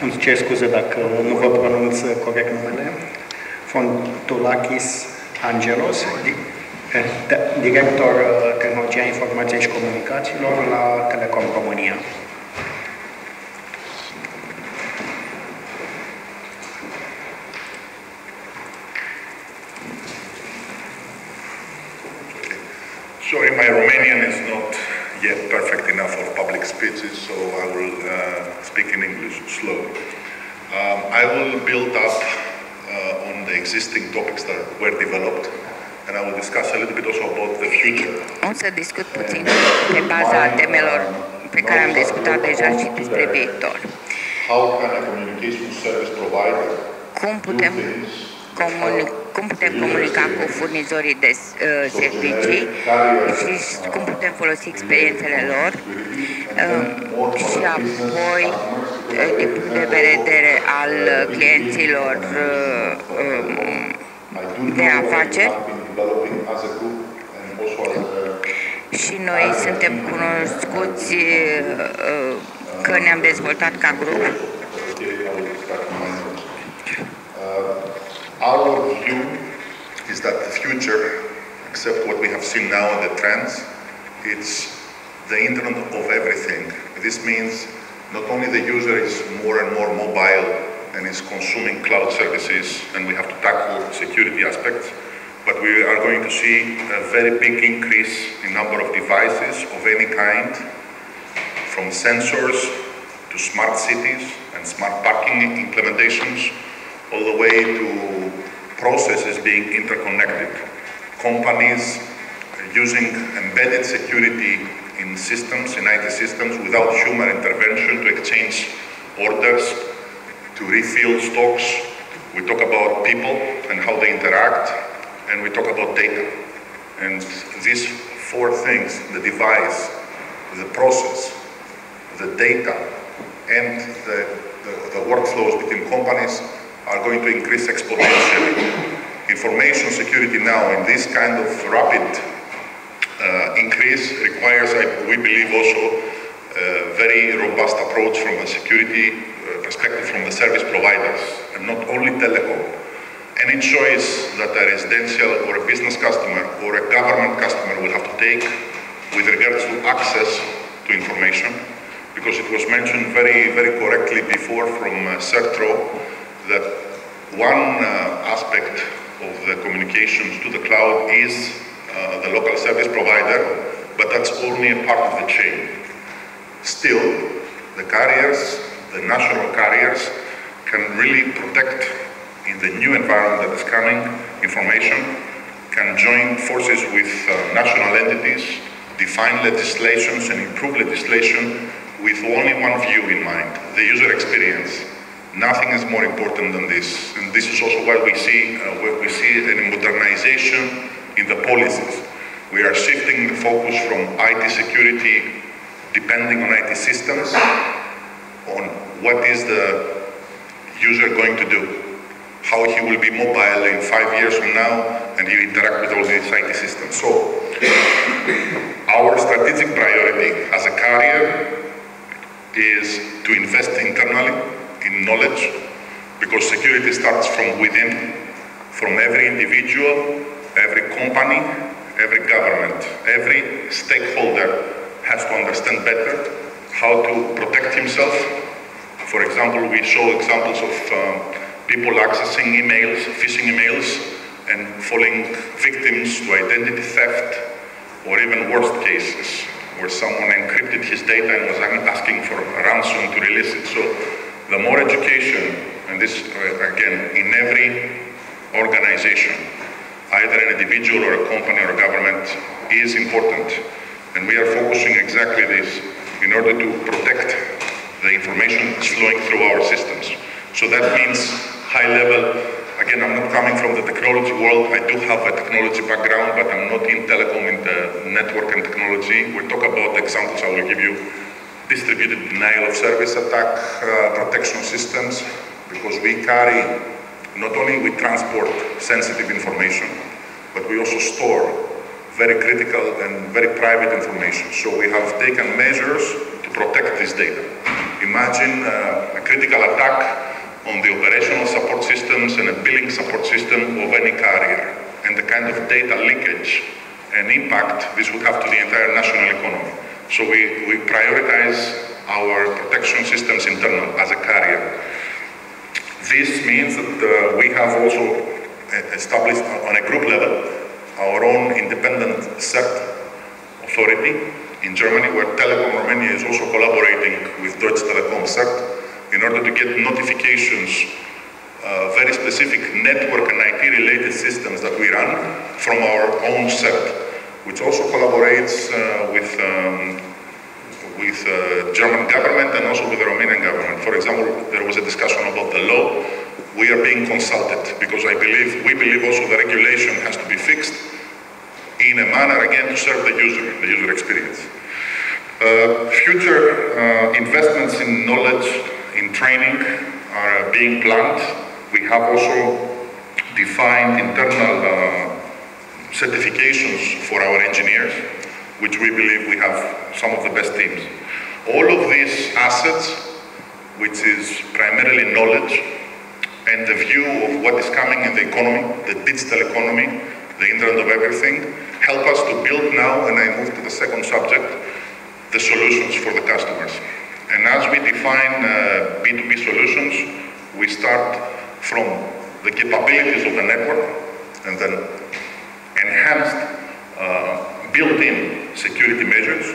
Îmi cer scuze dacă nu vă pronunț corect numele. Fountoulakis Angelos, director Tehnologia Informației și Comunicațiilor la Telekom Romania. Sorry, my Romanian is not yet perfect enough for public speeches, so I will speak in English slowly. I will build up on the existing topics that were developed, and I will discuss a little bit also about the future. O să discut puțin pe baza temelor pe care am discutat deja și despre viitor. How can a communication service provider Cum putem comunica cu furnizorii de servicii și cum putem folosi experiențele lor și apoi din punct de vedere al clienților de afaceri. Și noi suntem cunoscuți că ne-am dezvoltat ca grup. Our view is that the future, except what we have seen now in the trends, it's the internet of everything. This means not only the user is more and more mobile and is consuming cloud services, and we have to tackle security aspects, but we are going to see a very big increase in number of devices of any kind, from sensors to smart cities and smart parking implementations, all the way to processes being interconnected. Companies using embedded security in systems, in IT systems, without human intervention to exchange orders, to refill stocks. We talk about people and how they interact, and we talk about data. And these four things, the device, the process, the data, and the workflows between companies are going to increase exponentially. Information security now in this kind of rapid increase requires, we believe, also a very robust approach from a security perspective from the service providers, and not only telecom. Any choice that a residential or a business customer or a government customer will have to take with regards to access to information, because it was mentioned very correctly before from Sertro, that one aspect of the communications to the cloud is the local service provider, but that's only a part of the chain. Still, the carriers, the national carriers, can really protect in the new environment that is coming information, can join forces with national entities, define legislations and improve legislation with only one view in mind, the user experience. Nothing is more important than this, and this is also why we see a modernization in the policies. We are shifting the focus from IT security, depending on IT systems, on what is the user going to do, how he will be mobile in 5 years from now, and he will interact with all these IT systems. So, our strategic priority as a carrier is to invest internally in knowledge, because security starts from within, from every individual, every company, every government. Every stakeholder has to understand better how to protect himself. For example, we show examples of people accessing emails, phishing emails, and falling victims to identity theft, or even worst cases, where someone encrypted his data and was asking for a ransom to release it. So, the more education, and this again, in every organization, either an individual or a company or a government, is important. And we are focusing exactly this in order to protect the information that's flowing through our systems. So that means high level. Again, I'm not coming from the technology world. I do have a technology background, but I'm not in telecom, in the network and technology. We'll talk about the examples I will give you. Distributed denial of service attack protection systems, because we carry, not only we transport sensitive information, but we also store very critical and very private information. So we have taken measures to protect this data Imagine a critical attack on the operational support systems and a billing support system of any carrier, and the kind of data leakage and impact this would have to the entire national economy. So we prioritize our protection systems internal as a carrier. This means that we have also established on a group level our own independent CERT authority in Germany, where Telekom Romania is also collaborating with Deutsche Telekom CERT in order to get notifications, very specific network and IT related systems that we run from our own CERT, which also collaborates with German government and also with the Romanian government. For example, there was a discussion about the law. We are being consulted because we believe also the regulation has to be fixed in a manner, again, to serve the user experience. Future investments in knowledge, in training are being planned. We have also defined internal certifications for our engineers, which we believe we have some of the best teams. All of these assets, which is primarily knowledge and the view of what is coming in the economy, the digital economy, the Internet of Everything, help us to build now, and I move to the second subject, the solutions for the customers. And as we define B2B solutions, we start from the capabilities of the network and then enhanced built-in security measures,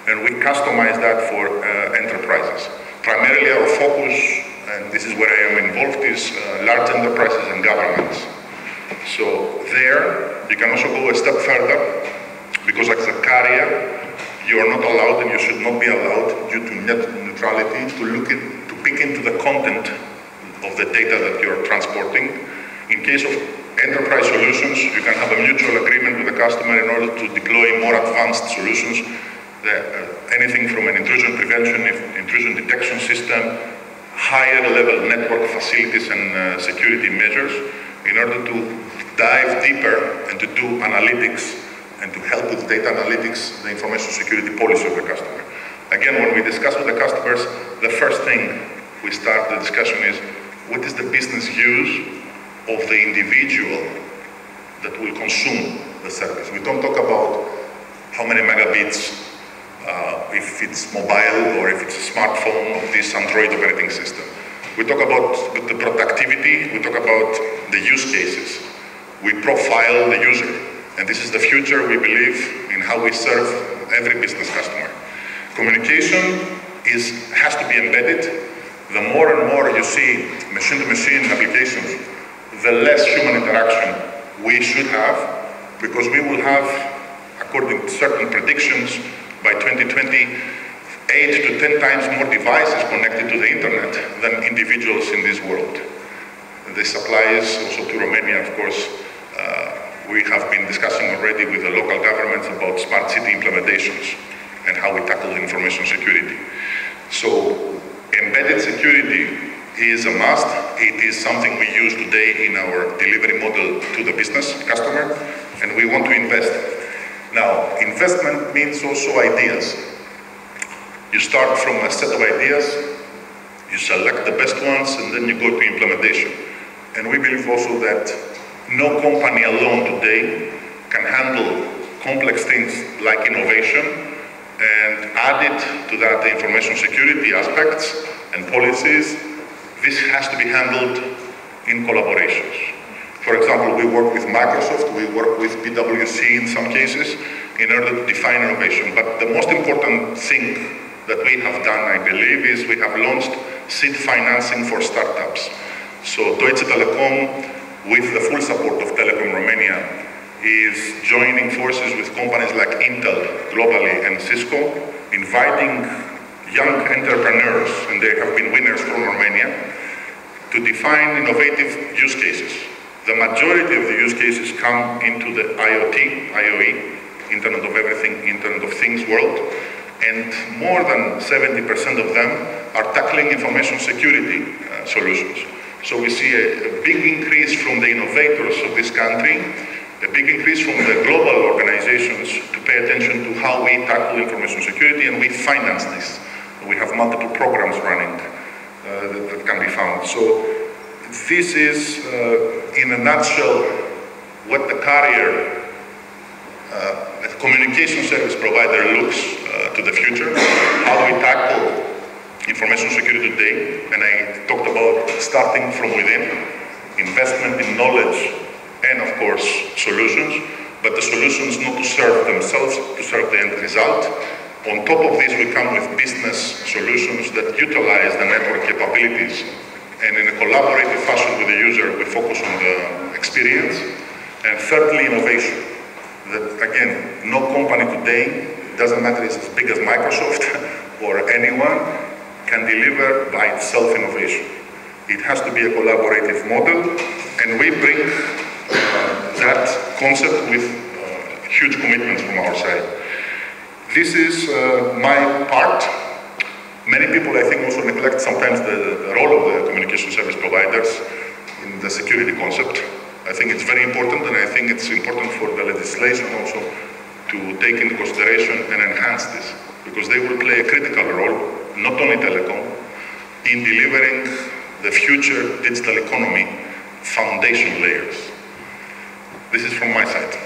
and we customize that for enterprises. Primarily our focus, and this is where I am involved, is large enterprises and governments. So there, you can also go a step further, because as a carrier, you are not allowed and you should not be allowed, due to net neutrality, to pick into the content of the data that you're transporting. In case of enterprise solutions, you can have a mutual agreement with the customer in order to deploy more advanced solutions, anything from an intrusion prevention, intrusion detection system, higher level network facilities and security measures, in order to dive deeper and to do analytics and to help with data analytics, the information security policy of the customer. Again, when we discuss with the customers, the first thing we start the discussion is, what is the business use of the individual that will consume the service? We don't talk about how many megabits, if it's mobile or if it's a smartphone of this Android operating system. We talk about the productivity, we talk about the use cases. We profile the user. And this is the future, we believe, in how we serve every business customer. Communication has to be embedded. The more and more you see machine-to-machine applications, the less human interaction we should have, because we will have, according to certain predictions, by 2020, 8 to 10 times more devices connected to the internet than individuals in this world. This applies also to Romania, of course. We have been discussing already with the local governments about smart city implementations and how we tackle information security. So embedded security is a must. It is something we use today in our delivery model to the business customer, and we want to invest. Now, investment means also ideas. You start from a set of ideas, you select the best ones, and then you go to implementation. And we believe also that no company alone today can handle complex things like innovation, and add it to that the information security aspects and policies. This has to be handled in collaborations. For example, we work with Microsoft, we work with PwC in some cases in order to define innovation. But the most important thing that we have done, I believe, is we have launched seed financing for startups. So Deutsche Telekom, with the full support of Telekom Romania, is joining forces with companies like Intel globally and Cisco, inviting young entrepreneurs, and they have been winners from Romania, to define innovative use cases. The majority of the use cases come into the IoT, IoE, Internet of Everything, Internet of Things world, and more than 70% of them are tackling information security solutions. So we see a big increase from the innovators of this country, a big increase from the global organizations to pay attention to how we tackle information security, and we finance this. We have multiple programs running that can be found. So this is, in a nutshell, what the carrier, the communication service provider looks to the future, how we tackle information security today, and I talked about starting from within, investment in knowledge, and of course, solutions, but the solutions not to serve themselves, to serve the end result. On top of this, we come with business solutions that utilize the network capabilities, and in a collaborative fashion with the user, we focus on the experience. And thirdly, innovation. That again, no company today, doesn't matter if it's as big as Microsoft or anyone, can deliver by itself innovation. It has to be a collaborative model, and we bring that concept with huge commitments from our side. This is my part. Many people, I think, also neglect sometimes the role of the communication service providers in the security concept. I think it's very important, and I think it's important for the legislation also to take into consideration and enhance this, because they will play a critical role, not only telecom, in delivering the future digital economy foundation layers. This is from my side.